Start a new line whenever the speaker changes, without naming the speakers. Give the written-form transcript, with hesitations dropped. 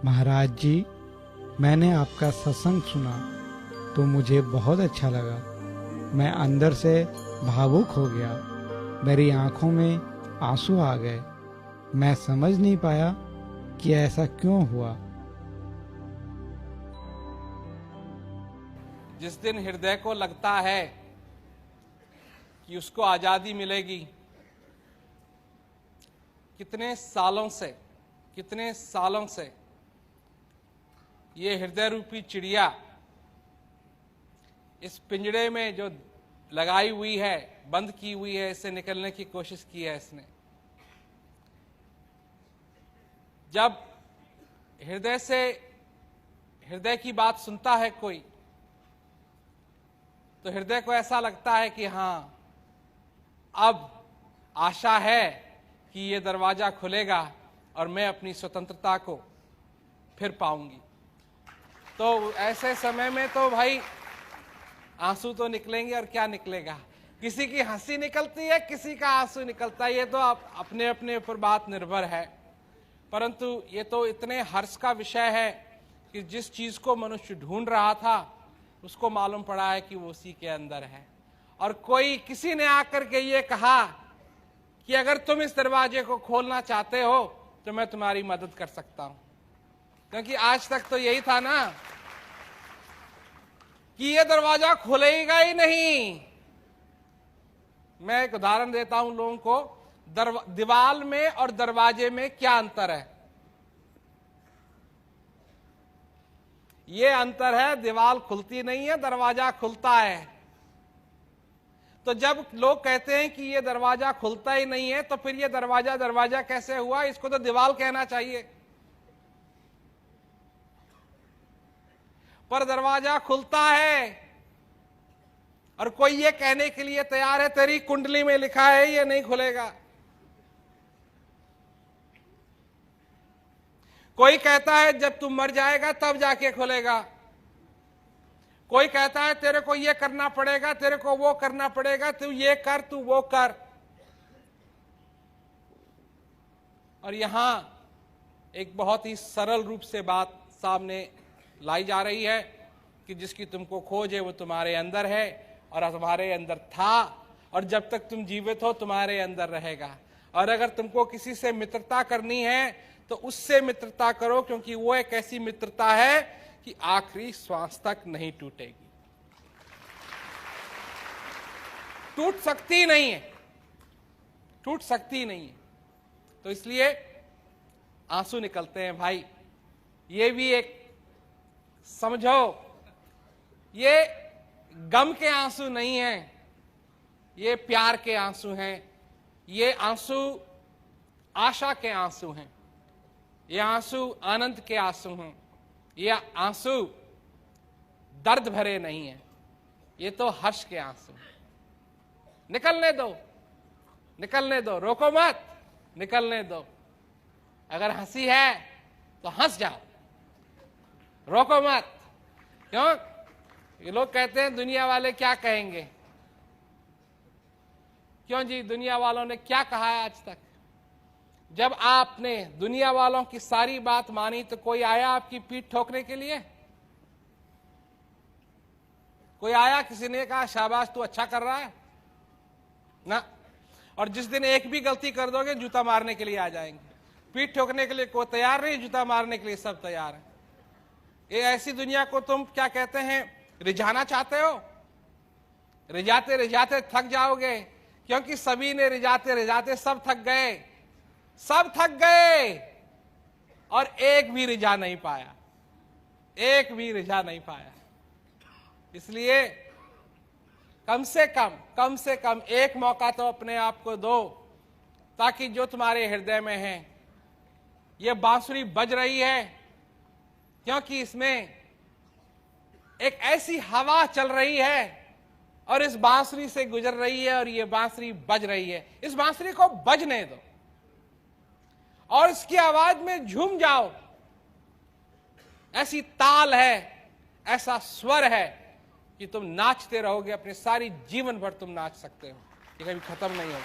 महाराज जी, मैंने आपका सत्संग सुना तो मुझे बहुत अच्छा लगा। मैं अंदर से भावुक हो गया। मेरी आंखों में आंसू आ गए। मैं समझ नहीं पाया कि ऐसा क्यों हुआ।
जिस दिन हृदय को लगता है कि उसको आजादी मिलेगी, कितने सालों से ये हृदय रूपी चिड़िया इस पिंजड़े में जो लगाई हुई है, बंद की हुई है, इससे निकलने की कोशिश की है इसने। जब हृदय की बात सुनता है कोई, तो हृदय को ऐसा लगता है कि हां, अब आशा है कि ये दरवाजा खुलेगा और मैं अपनी स्वतंत्रता को फिर पाऊंगी। तो ऐसे समय में तो भाई आंसू तो निकलेंगे, और क्या निकलेगा। किसी की हंसी निकलती है, किसी का आंसू निकलता है, ये तो आप अपने अपने ऊपर बात निर्भर है। परंतु ये तो इतने हर्ष का विषय है कि जिस चीज को मनुष्य ढूंढ रहा था उसको मालूम पड़ा है कि वो उसी के अंदर है। और किसी ने आकर के ये कहा कि अगर तुम इस दरवाजे को खोलना चाहते हो तो मैं तुम्हारी मदद कर सकता हूं। क्योंकि आज तक तो यही था ना कि ये दरवाजा खुलेगा ही नहीं। मैं एक उदाहरण देता हूं लोगों को। दीवार में और दरवाजे में क्या अंतर है? ये अंतर है, दीवार खुलती नहीं है, दरवाजा खुलता है। तो जब लोग कहते हैं कि ये दरवाजा खुलता ही नहीं है, तो फिर ये दरवाजा कैसे हुआ? इसको तो दीवार कहना चाहिए। पर दरवाजा खुलता है, और कोई ये कहने के लिए तैयार है तेरी कुंडली में लिखा है ये नहीं खुलेगा। कोई कहता है जब तू मर जाएगा तब जाके खुलेगा। कोई कहता है तेरे को ये करना पड़ेगा, तेरे को वो करना पड़ेगा, तू ये कर, तू वो कर। और यहां एक बहुत ही सरल रूप से बात सामने लाई जा रही है कि जिसकी तुमको खोज है वो तुम्हारे अंदर है, और तुम्हारे अंदर था, और जब तक तुम जीवित हो तुम्हारे अंदर रहेगा। और अगर तुमको किसी से मित्रता करनी है तो उससे मित्रता करो, क्योंकि वो एक ऐसी मित्रता है कि आखिरी श्वास तक नहीं टूटेगी, टूट सकती नहीं है। तो इसलिए आंसू निकलते हैं भाई। ये भी एक समझो, ये गम के आंसू नहीं हैं, ये प्यार के आंसू हैं, ये आंसू आशा के आंसू हैं, ये आंसू आनंद के आंसू हैं, ये आंसू दर्द भरे नहीं हैं, ये तो हर्ष के आंसू हैं। निकलने दो, रोको मत, निकलने दो। अगर हंसी है तो हंस जाओ, रोको मत। क्यों? ये लोग कहते हैं दुनिया वाले क्या कहेंगे। क्यों जी? दुनिया वालों ने क्या कहा है आज तक? जब आपने दुनिया वालों की सारी बात मानी तो कोई आया आपकी पीठ ठोकने के लिए? कोई आया, किसी ने कहा शाबाश तू अच्छा कर रहा है ना? और जिस दिन एक भी गलती कर दोगे जूता मारने के लिए आ जाएंगे। पीठ ठोकने के लिए कोई तैयार नहीं, जूता मारने के लिए सब तैयार है। ये ऐसी दुनिया को तुम क्या कहते हैं, रिझाना चाहते हो? रिझाते रिझाते थक जाओगे, क्योंकि सभी ने रिझाते रिझाते सब थक गए, और एक भी रिझा नहीं पाया। इसलिए कम से कम एक मौका तो अपने आप को दो, ताकि जो तुम्हारे हृदय में है, ये बांसुरी बज रही है क्योंकि इसमें एक ऐसी हवा चल रही है और इस बांसुरी से गुजर रही है, और ये बांसुरी बज रही है। इस बांसुरी को बजने दो और इसकी आवाज में झूम जाओ। ऐसी ताल है, ऐसा स्वर है कि तुम नाचते रहोगे, अपने सारी जीवन भर तुम नाच सकते हो, ये कभी खत्म नहीं होगा।